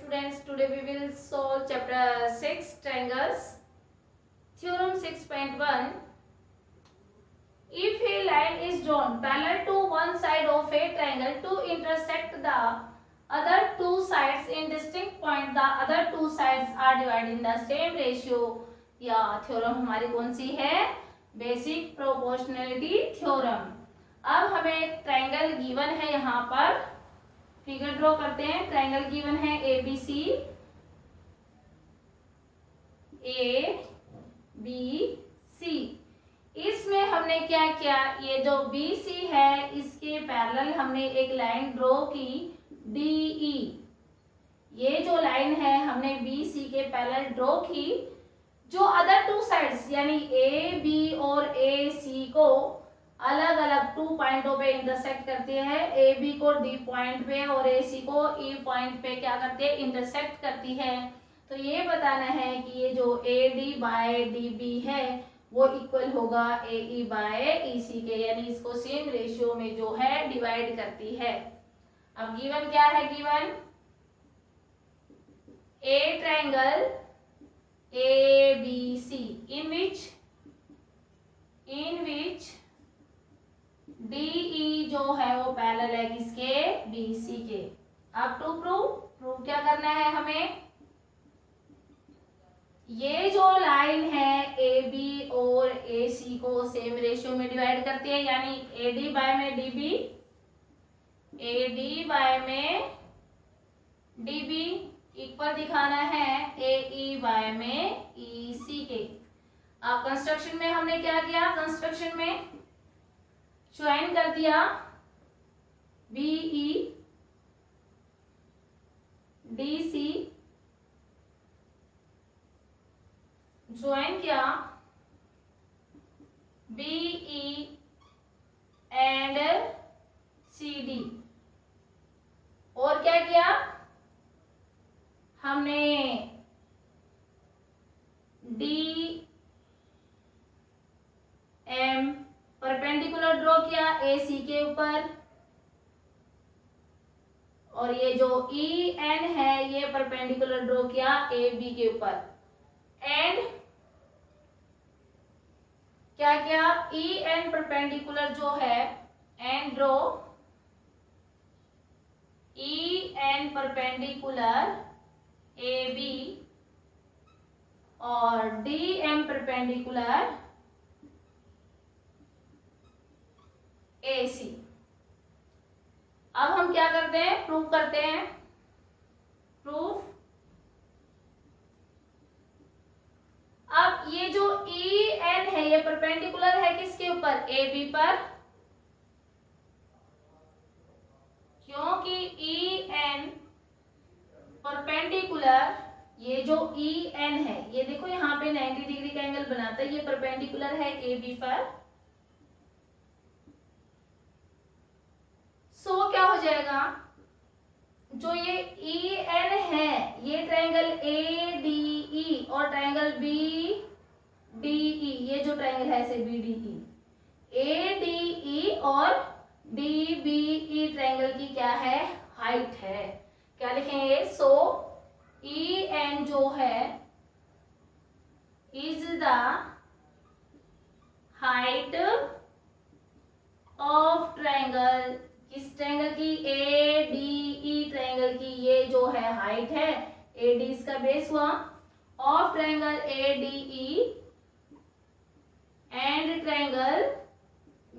students, today we will solve chapter 6 triangles. Theorem 6.1. If a line is drawn parallel to one side of a triangle to intersect the other two sides in distinct point, the other two sides are divided in the same ratio. या theorem हमारी कौन सी है? Basic proportionality theorem. अब हमें एक triangle given है, यहाँ पर फिगर ड्रॉ करते हैं. ट्रायंगल गिवन है ए बी सी, ए बी सी. इसमें हमने क्या किया, ये जो बी सी है इसके पैरेलल हमने एक लाइन ड्रॉ की डी ई. ये जो लाइन है हमने बी सी के पैरेलल ड्रॉ की, जो अदर टू साइड्स यानी ए बी और ए सी को अलग अलग 2 पॉइंटों पे इंटरसेक्ट करती है. ए बी को डी पॉइंट पे और ए सी को ई पॉइंट पे क्या करती है, इंटरसेक्ट करती है. तो ये बताना है कि ये जो A D by D B है वो इक्वल होगा ए ई बाय ई सी के, यानी इसको सेम रेशियो में जो है डिवाइड करती है. अब गिवन क्या है? Given a triangle A B C in which DE जो है वो पैरेलल है किसके? BC के. अब टू प्रूव क्या करना है हमें? ये जो लाइन है AB और AC को सेम रेशियो में डिवाइड करती है, यानी AD बाय में DB, AD बाय में DB इक्वल दिखाना है AE बाय में EC के. अब कंस्ट्रक्शन में हमने क्या किया? कंस्ट्रक्शन में ज्वाइन कर दिया BE DC, ज्वाइन किया BE एंड CD. और क्या किया हमने? डी एम परपेंडिकुलर ड्रॉ किया ए सी के ऊपर, और ये जो ई एन है ये परपेंडिकुलर ड्रॉ किया ए बी के ऊपर. एंड क्या किया? ई एन परपेंडिकुलर जो है and draw E N perpendicular A B और D M perpendicular A C. अब हम क्या करते हैं? प्रूफ करते हैं. प्रूफ. अब ये जो ई एन है ये परपेंडिकुलर है किसके ऊपर? ए बी पर, क्योंकि ई एन परपेंडिकुलर, ये जो ई एन है ये देखो यहाँ पे 90 डिग्री का एंगल बनाता है, ये परपेंडिकुलर है ए बी पर. सो क्या हो जाएगा? जो ये ई एन है ये ट्रायंगल ए डी ई और ट्रायंगल बी डी ई, ये जो ट्रायंगल है ऐसे B D E, A D E और डी बी ई ट्रायंगल की क्या है? हाइट है. क्या लिखेंगे? सो ई एन जो है is the height of triangle. किस ट्रायंगल की? ए डी ई ट्रायंगल की ये जो है हाइट है, ए डी इसका बेस हुआ, of triangle A D E and triangle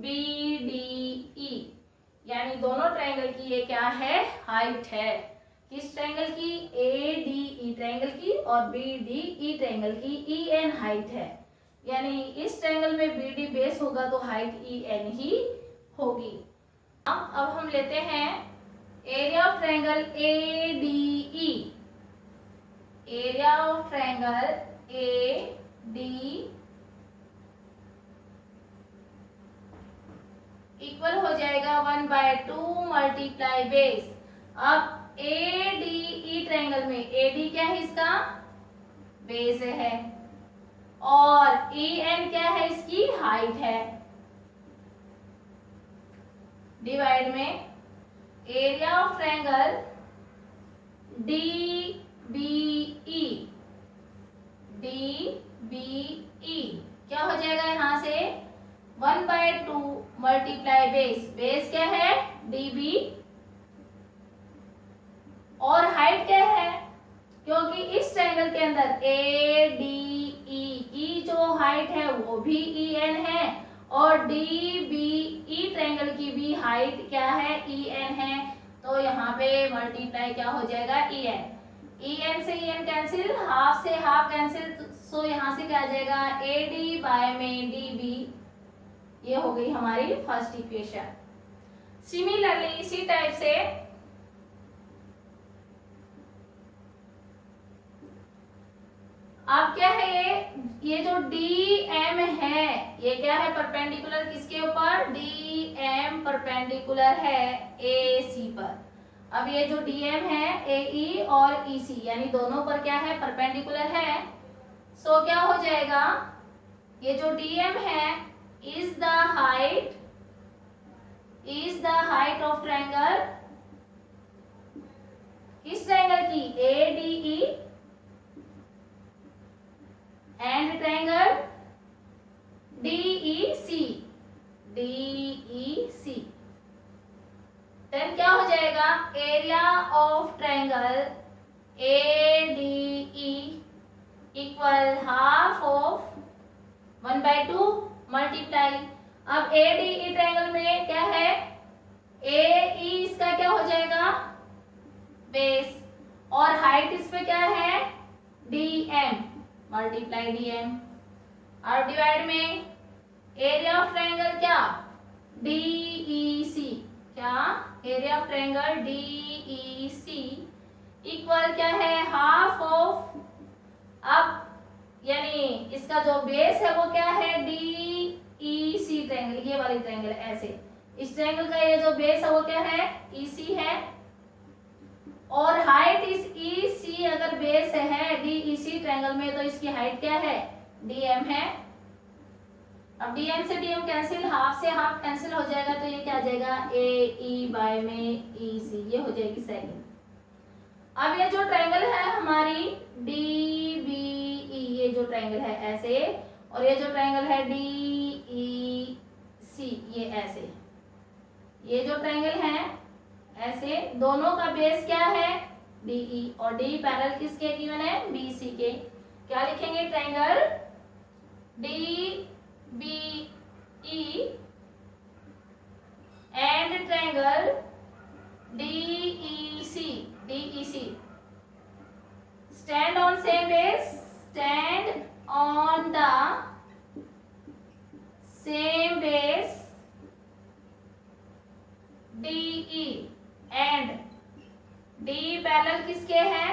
B D E, यानी दोनों ट्रायंगल की ये क्या है? हाइट है. किस ट्रायंगल की? ए डी ई ट्रायंगल की और बी डी ई ट्रायंगल की ई एन हाइट है, यानी इस ट्रायंगल में बी डी बेस होगा तो हाइट ई एन ही होगी. अब हम लेते हैं area of triangle A D E. Area of triangle A D equal हो जाएगा 1/2 मल्टीप्लाई बेस. अब ए डी ई ट्रायंगल में ए डी क्या है? इसका बेस है, और ई एन क्या है? इसकी हाइट है. डिवाइड में area of triangle D height क्या है, क्योंकि इस ट्रायंगल के अंदर ए डी ई जो हाइट है वो भी ई एन है, और डी बी ई ट्रायंगल की भी हाइट क्या है, ई एन है। तो यहाँ पे मल्टीप्लाई क्या हो जाएगा, ई एन से ई एन कैंसिल, हाफ से हाफ कैंसिल, सो यहाँ से क्या आ जाएगा, ए डी बाय में डी बी। ये हो गई हमारी फर्स्ट इक्वेशन। सिमिलरली इसी टाइप से अब क्या है, ये जो डी एम है ये क्या है, परपेंडिकुलर किसके ऊपर, डी एम परपेंडिकुलर है ए सी पर। अब ये जो डी एम है ए ई और ई सी यानी दोनों पर क्या है, परपेंडिकुलर है। सो क्या हो जाएगा, ये जो डी एम है is the height of triangle, किस ट्रायंगल की, A D E and triangle DEC, then क्या हो जाएगा, area of triangle ADE equal half of 1/2 multiply. अब ADE ट्रायंगल में क्या है, AE इसका क्या हो जाएगा, बेस, और हाइट इस पे क्या है, DM मल्टीप्लाई DM, और डिवाइड में एरिया ऑफ ट्रायंगल क्या, DEC, क्या area of triangle DEC equal क्या है, हाफ ऑफ, अब यानी इसका जो बेस है वो क्या है, DEC ट्रायंगल, ये वाली ट्रायंगल ऐसे, इस ट्रायंगल का ये जो बेस है वो क्या है, EC है, और हाइट इस EC अगर बेस है DEC ट्रायंगल में तो इसकी हाइट क्या है, DM है। अब DM से DM कैंसिल, हाफ से हाफ कैंसिल हो जाएगा, तो ये क्या आ जाएगा, AE बाय में EC, ये हो जाएगी सेकंड। अब ये जो ट्रायंगल है हमारी DBE, ये जो ट्रायंगल है ऐसे, और ये जो ट्रायंगल है DEC ये ऐसे, ये जो ट्रायंगल है ऐसे, दोनों का बेस क्या है, DE, और D पैरेलल किसके गिवन है, BC के। क्या लिखेंगे, triangle DBE and triangle DEC stand on same base, stand on the same base DE and D parallel किसके हैं,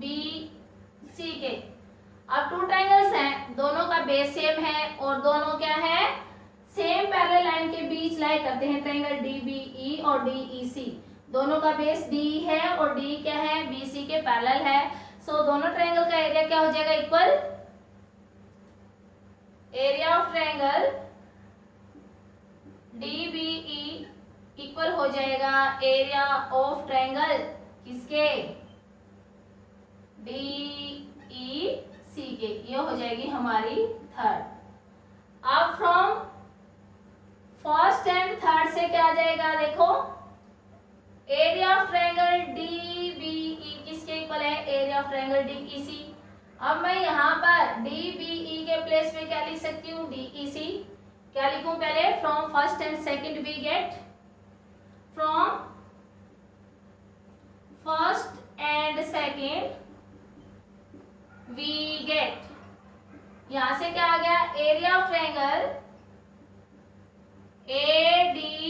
BC के। अब टू ट्रायंगल्स हैं, दोनों का बेस सेम है और दोनों क्या है, सेम पैरेलल लाइन के बीच लाई करते हैं, ट्रायंगल DBE और DEC, दोनों का बेस D है और D क्या है, BC के पैरेलल है। सो दोनों ट्रायंगल का एरिया क्या हो जाएगा, equal area of triangle DBE equal हो जाएगा एरिया ऑफ ट्रायंगल किसके, DEC के। ये हो जाएगी हमारी थर्ड। अब फ्रॉम फर्स्ट एंड थर्ड से क्या आ जाएगा, देखो एरिया ऑफ ट्रायंगल DBE किसके इक्वल है, एरिया ऑफ ट्रायंगल DEC। अब मैं यहाँ पर DBE के प्लेस में क्या लिख सकती हूँ, DEC। क्या लिखूं पहले, from first and second we get, from first and second we get, यहां से क्या आ गया, area of triangle ADE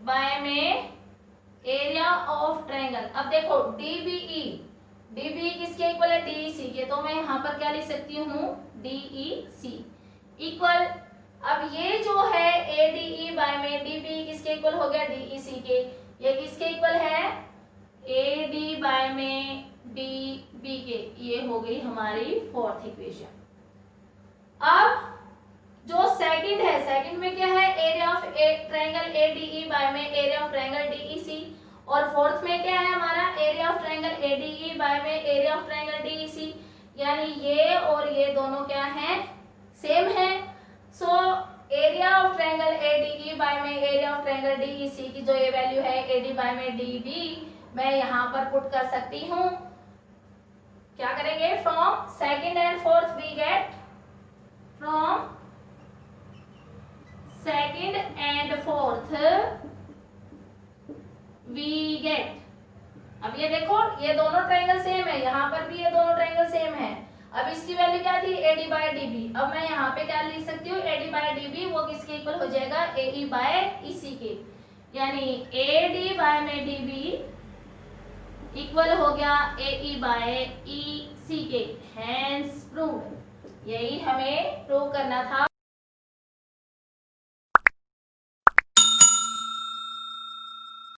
by में एरिया ऑफ ट्रायंगल। अब देखो DBE किसके इक्वल है, DEC के, तो मैं यहां पर क्या लिख सकती हूँ, DEC इक्वल। अब ये जो है ADE बाय में DBE किसके इक्वल हो गया, DEC के, ये किसके इक्वल है, AD बाय में DB के। ये हो गई हमारी फोर्थ इक्वेशन। अब जो सेकंड है, सेकंड में क्या है, area of triangle ADE by में एरिया ऑफ ट्रायंगल DEC, और फोर्थ में क्या है हमारा, area of triangle ADE by में एरिया ऑफ ट्रायंगल DEC, यानी ये और ये दोनों क्या है, सेम है। So area of triangle ADE by में एरिया ऑफ ट्रायंगल DEC की जो ये वैल्यू है AD बाय में DB मैं यहाँ पर पुट कर सकती हूँ। क्या करेंगे, from second and fourth we get, from second and fourth we get. अब ये देखो ये दोनों ट्रायंगल सेम है, यहाँ पर भी ये दोनों ट्रायंगल सेम है। अब इसकी वैल्यू क्या थी, AD बाय DB। अब मैं यहाँ पे क्या लिख सकती हूँ, AD बाय DB वो किसके इक्वल हो जाएगा, AE बाय EC के, यानी AD बाय में DB इक्वल हो गया AE बाय EC के। Hence proved. यही हमें प्रूव करना था